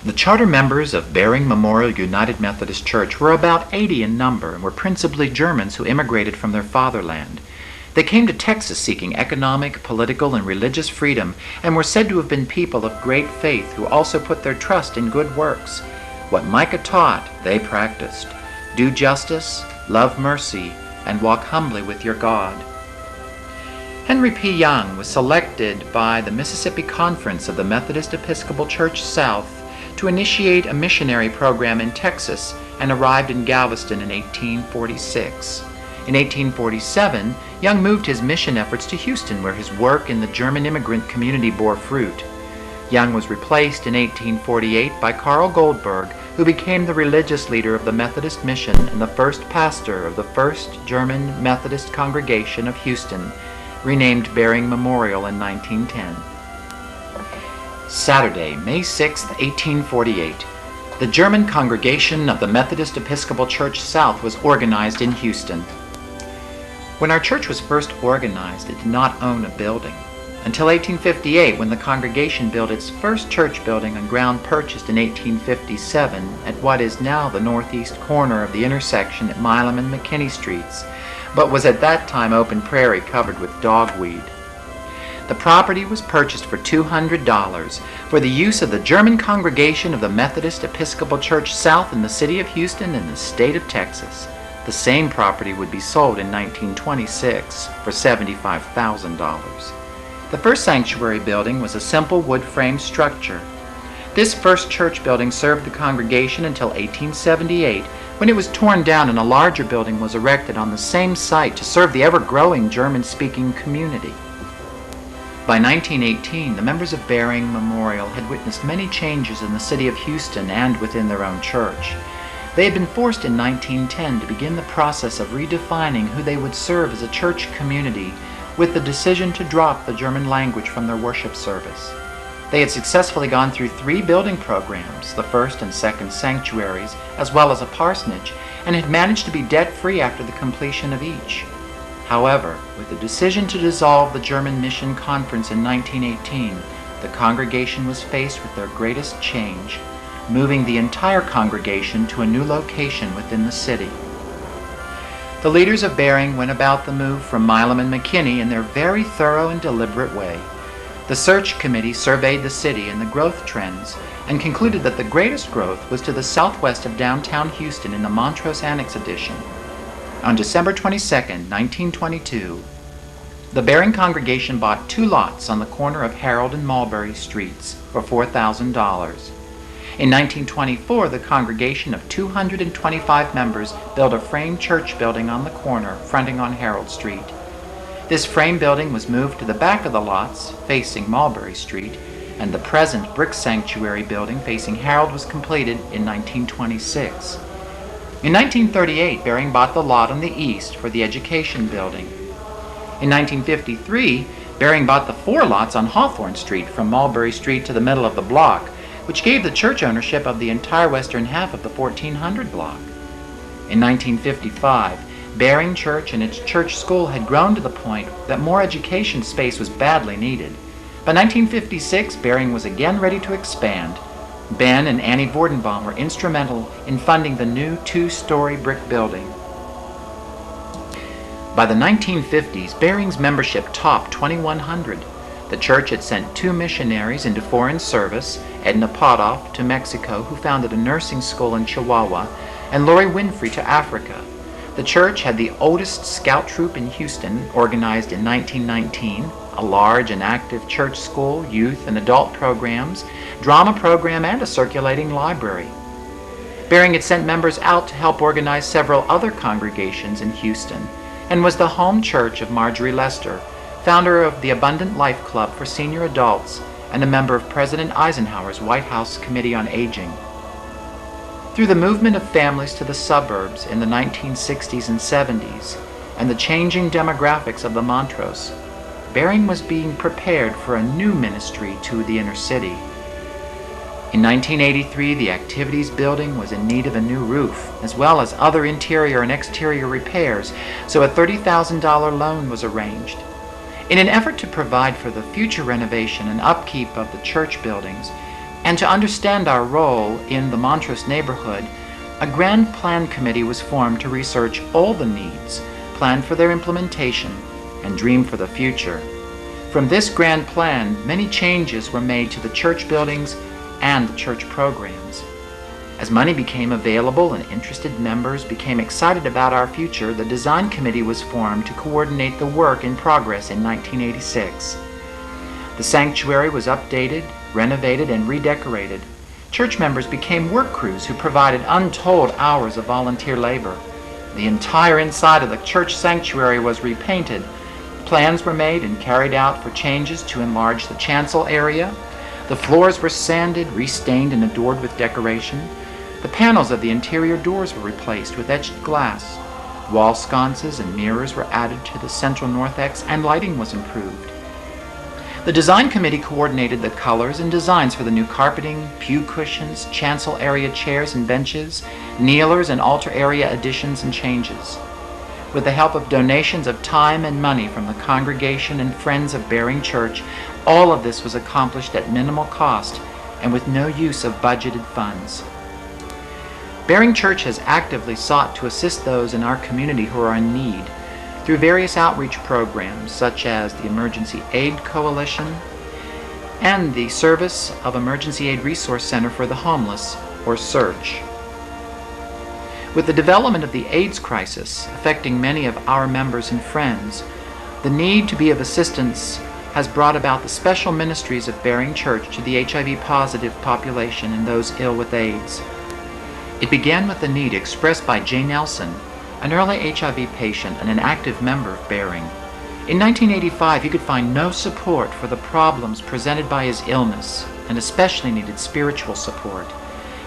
The charter members of Bering Memorial United Methodist Church were about 80 in number and were principally Germans who immigrated from their fatherland. They came to Texas seeking economic, political, and religious freedom and were said to have been people of great faith who also put their trust in good works. What Micah taught, they practiced. Do justice, love mercy, and walk humbly with your God. Henry P. Young was selected by the Mississippi Conference of the Methodist Episcopal Church South to initiate a missionary program in Texas and arrived in Galveston in 1846. In 1847, Young moved his mission efforts to Houston, where his work in the German immigrant community bore fruit. Young was replaced in 1848 by Carl Goldberg, who became the religious leader of the Methodist Mission and the first pastor of the First German Methodist Congregation of Houston, renamed Bering Memorial in 1910. Saturday, May 6, 1848. The German congregation of the Methodist Episcopal Church South was organized in Houston. When our church was first organized, it did not own a building. Until 1858, when the congregation built its first church building on ground purchased in 1857 at what is now the northeast corner of the intersection at Milam and McKinney Streets, but was at that time open prairie covered with dogweed. The property was purchased for $200 for the use of the German congregation of the Methodist Episcopal Church South in the city of Houston in the state of Texas. The same property would be sold in 1926 for $75,000. The first sanctuary building was a simple wood frame structure. This first church building served the congregation until 1878, when it was torn down and a larger building was erected on the same site to serve the ever-growing German-speaking community. By 1918, the members of Bering Memorial had witnessed many changes in the city of Houston and within their own church. They had been forced in 1910 to begin the process of redefining who they would serve as a church community, with the decision to drop the German language from their worship service. They had successfully gone through 3 building programs, the first and second sanctuaries, as well as a parsonage, and had managed to be debt-free after the completion of each. However, with the decision to dissolve the German Mission Conference in 1918, the congregation was faced with their greatest change, moving the entire congregation to a new location within the city. The leaders of Bering went about the move from Milam and McKinney in their very thorough and deliberate way. The search committee surveyed the city and the growth trends and concluded that the greatest growth was to the southwest of downtown Houston in the Montrose Annex Addition. On December 22, 1922, the Bering congregation bought 2 lots on the corner of Harold and Mulberry Streets for $4,000. In 1924, the congregation of 225 members built a frame church building on the corner fronting on Harold Street. This frame building was moved to the back of the lots, facing Mulberry Street, and the present brick sanctuary building facing Harold was completed in 1926. In 1938, Bering bought the lot on the east for the education building. In 1953, Bering bought the 4 lots on Hawthorne Street from Mulberry Street to the middle of the block, which gave the church ownership of the entire western half of the 1400 block. In 1955, Bering Church and its church school had grown to the point that more education space was badly needed. By 1956, Bering was again ready to expand. Ben and Annie Vordenbaum were instrumental in funding the new 2-story brick building. By the 1950s, Bering's membership topped 2,100. The church had sent 2 missionaries into foreign service, Edna Potoff to Mexico, who founded a nursing school in Chihuahua, and Lori Winfrey to Africa. The church had the oldest scout troop in Houston, organized in 1919, a large and active church school, youth and adult programs, drama program, and a circulating library. Bering had sent members out to help organize several other congregations in Houston, and was the home church of Marjorie Lester, founder of the Abundant Life Club for senior adults and a member of President Eisenhower's White House Committee on Aging. Through the movement of families to the suburbs in the 1960s and 70s and the changing demographics of the Montrose, Bering was being prepared for a new ministry to the inner city. In 1983, the Activities Building was in need of a new roof, as well as other interior and exterior repairs, so a $30,000 loan was arranged. In an effort to provide for the future renovation and upkeep of the church buildings, and And to understand our role in the Montrose neighborhood, a grand plan committee was formed to research all the needs, plan for their implementation, and dream for the future. From this grand plan, many changes were made to the church buildings and the church programs. As money became available and interested members became excited about our future, the design committee was formed to coordinate the work in progress in 1986. The sanctuary was updated, renovated, and redecorated. Church members became work crews who provided untold hours of volunteer labor. The entire inside of the church sanctuary was repainted. Plans were made and carried out for changes to enlarge the chancel area. The floors were sanded, restained, and adored with decoration. The panels of the interior doors were replaced with etched glass. Wall sconces and mirrors were added to the central narthex, and lighting was improved. The design committee coordinated the colors and designs for the new carpeting, pew cushions, chancel area chairs and benches, kneelers, and altar area additions and changes. With the help of donations of time and money from the congregation and friends of Bering Church, all of this was accomplished at minimal cost and with no use of budgeted funds. Bering Church has actively sought to assist those in our community who are in need through various outreach programs such as the Emergency Aid Coalition and the Service of Emergency Aid Resource Center for the Homeless, or SEARCH. With the development of the AIDS crisis affecting many of our members and friends, the need to be of assistance has brought about the special ministries of Bering Church to the HIV-positive population and those ill with AIDS. It began with the need expressed by Jay Nelson, an early HIV patient and an active member of Bering. In 1985, he could find no support for the problems presented by his illness and especially needed spiritual support.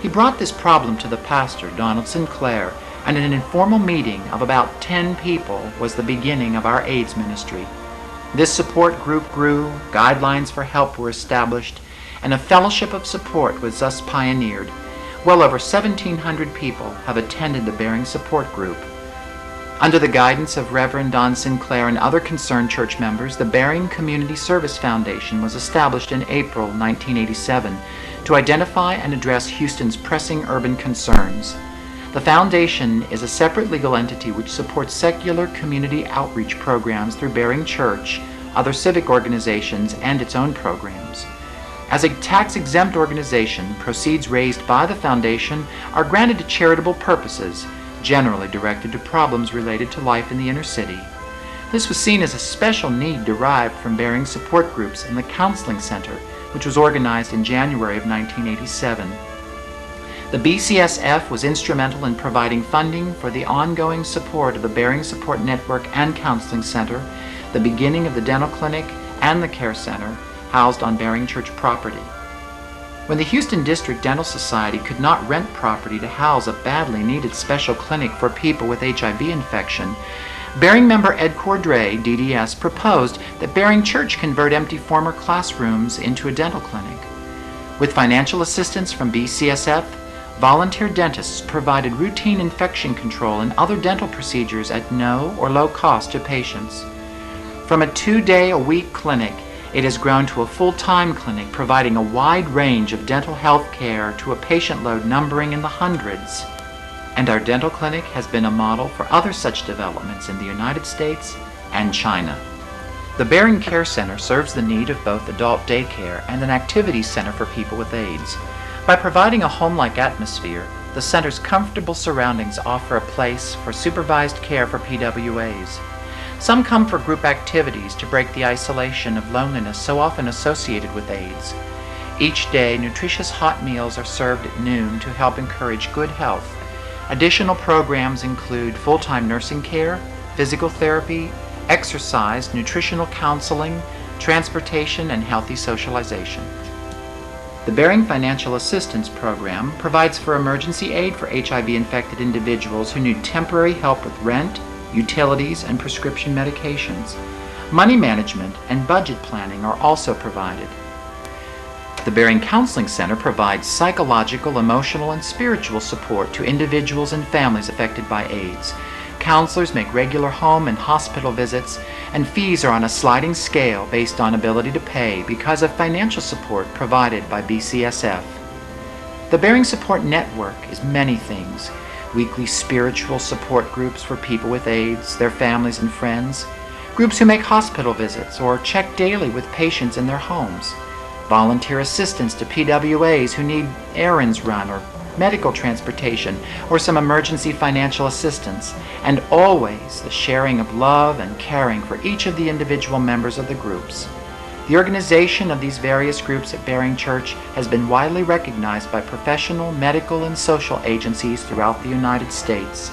He brought this problem to the pastor, Donald Sinclair, and an informal meeting of about 10 people was the beginning of our AIDS ministry. This support group grew, guidelines for help were established, and a fellowship of support was thus pioneered. Well over 1,700 people have attended the Bering support group. Under the guidance of Reverend Don Sinclair and other concerned church members, the Bering Community Service Foundation was established in April 1987 to identify and address Houston's pressing urban concerns. The foundation is a separate legal entity which supports secular community outreach programs through Bering Church, other civic organizations, and its own programs. As a tax-exempt organization, proceeds raised by the foundation are granted to charitable purposes, generally directed to problems related to life in the inner city. This was seen as a special need derived from Bering support groups in the Counseling Center, which was organized in January of 1987. The BCSF was instrumental in providing funding for the ongoing support of the Bering Support Network and Counseling Center, the beginning of the dental clinic and the care center housed on Bering Church property. When the Houston District Dental Society could not rent property to house a badly needed special clinic for people with HIV infection, Bering member Ed Cordray, DDS, proposed that Bering Church convert empty former classrooms into a dental clinic. With financial assistance from BCSF, volunteer dentists provided routine infection control and other dental procedures at no or low cost to patients. From a 2-day-a-week clinic, it has grown to a full-time clinic providing a wide range of dental health care to a patient load numbering in the hundreds. And our dental clinic has been a model for other such developments in the United States and China. The Bering Care Center serves the need of both adult daycare and an activities center for people with AIDS. By providing a home-like atmosphere, the center's comfortable surroundings offer a place for supervised care for PWAs. Some come for group activities to break the isolation of loneliness so often associated with AIDS. Each day, nutritious hot meals are served at noon to help encourage good health. Additional programs include full-time nursing care, physical therapy, exercise, nutritional counseling, transportation, and healthy socialization. The Bering Financial Assistance Program provides for emergency aid for HIV-infected individuals who need temporary help with rent, utilities, and prescription medications. Money management and budget planning are also provided. The Bering Counseling Center provides psychological, emotional, and spiritual support to individuals and families affected by AIDS. counselors make regular home and hospital visits, and fees are on a sliding scale based on ability to pay because of financial support provided by BCSF. The Bering Support Network is many things: weekly spiritual support groups for people with AIDS, their families and friends, groups who make hospital visits or check daily with patients in their homes, volunteer assistance to PWAs who need errands run or medical transportation or some emergency financial assistance, and always the sharing of love and caring for each of the individual members of the groups. The organization of these various groups at Bering Church has been widely recognized by professional, medical, and social agencies throughout the United States.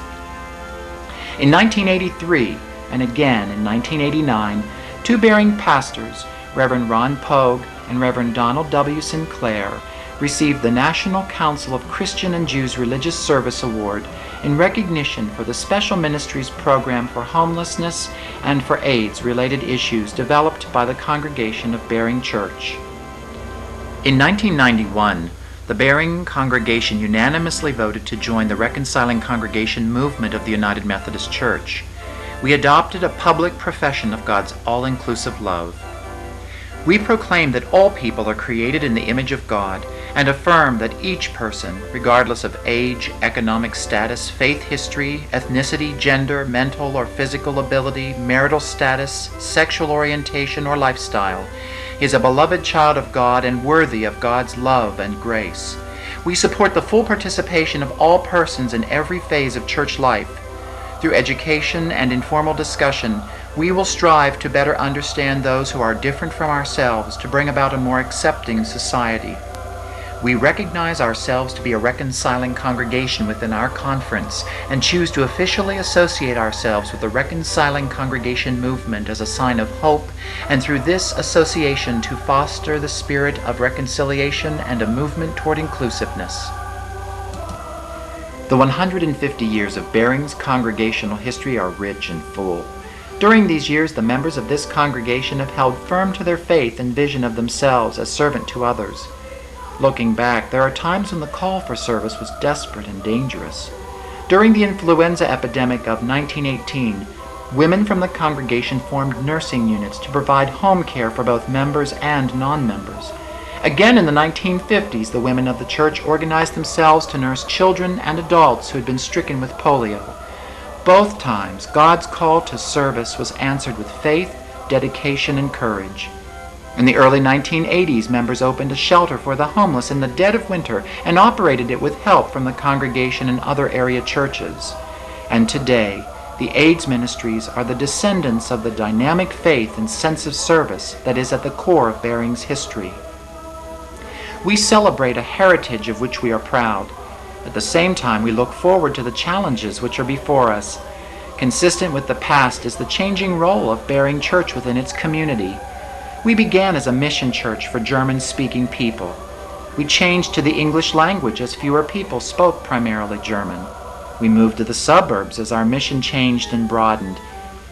In 1983, and again in 1989, two Bering pastors, Reverend Ron Pogue and Reverend Donald W. Sinclair, received the National Council of Christian and Jews Religious Service Award in recognition for the Special Ministries Program for Homelessness and for AIDS-related issues developed by the congregation of Bering Church. In 1991, the Bering congregation unanimously voted to join the Reconciling Congregation movement of the United Methodist Church. We adopted a public profession of God's all-inclusive love. We proclaim that all people are created in the image of God and affirm that each person, regardless of age, economic status, faith history, ethnicity, gender, mental or physical ability, marital status, sexual orientation, or lifestyle, is a beloved child of God and worthy of God's love and grace. We support the full participation of all persons in every phase of church life. Through education and informal discussion, we will strive to better understand those who are different from ourselves to bring about a more accepting society. We recognize ourselves to be a reconciling congregation within our conference and choose to officially associate ourselves with the Reconciling Congregation movement as a sign of hope, and through this association to foster the spirit of reconciliation and a movement toward inclusiveness. The 150 years of Bering's congregational history are rich and full. During these years, the members of this congregation have held firm to their faith and vision of themselves as servant to others. Looking back, there are times when the call for service was desperate and dangerous. During the influenza epidemic of 1918, women from the congregation formed nursing units to provide home care for both members and non-members. Again in the 1950s, the women of the church organized themselves to nurse children and adults who had been stricken with polio. Both times, God's call to service was answered with faith, dedication, and courage. In the early 1980s, members opened a shelter for the homeless in the dead of winter and operated it with help from the congregation and other area churches. And today, the AIDS ministries are the descendants of the dynamic faith and sense of service that is at the core of Bering's history. We celebrate a heritage of which we are proud. At the same time, we look forward to the challenges which are before us. Consistent with the past is the changing role of Bering Church within its community. We began as a mission church for German-speaking people. We changed to the English language as fewer people spoke primarily German. We moved to the suburbs as our mission changed and broadened.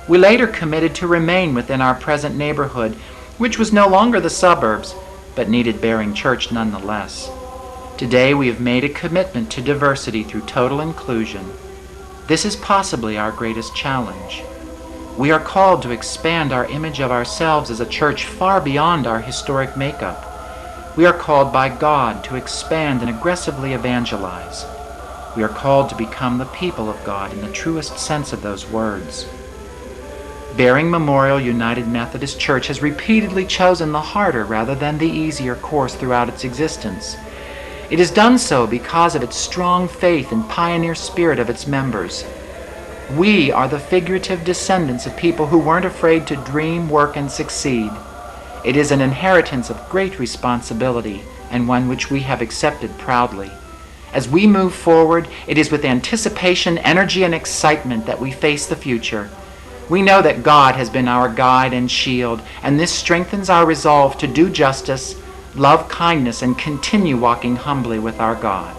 We later committed to remain within our present neighborhood, which was no longer the suburbs, but needed Bering Church nonetheless. Today we have made a commitment to diversity through total inclusion. This is possibly our greatest challenge. We are called to expand our image of ourselves as a church far beyond our historic makeup. We are called by God to expand and aggressively evangelize. We are called to become the people of God in the truest sense of those words. Bering Memorial United Methodist Church has repeatedly chosen the harder rather than the easier course throughout its existence. It has done so because of its strong faith and pioneer spirit of its members. We are the figurative descendants of people who weren't afraid to dream, work, and succeed. It is an inheritance of great responsibility and one which we have accepted proudly. As we move forward, it is with anticipation, energy, and excitement that we face the future. We know that God has been our guide and shield, and this strengthens our resolve to do justice, love kindness, and continue walking humbly with our God.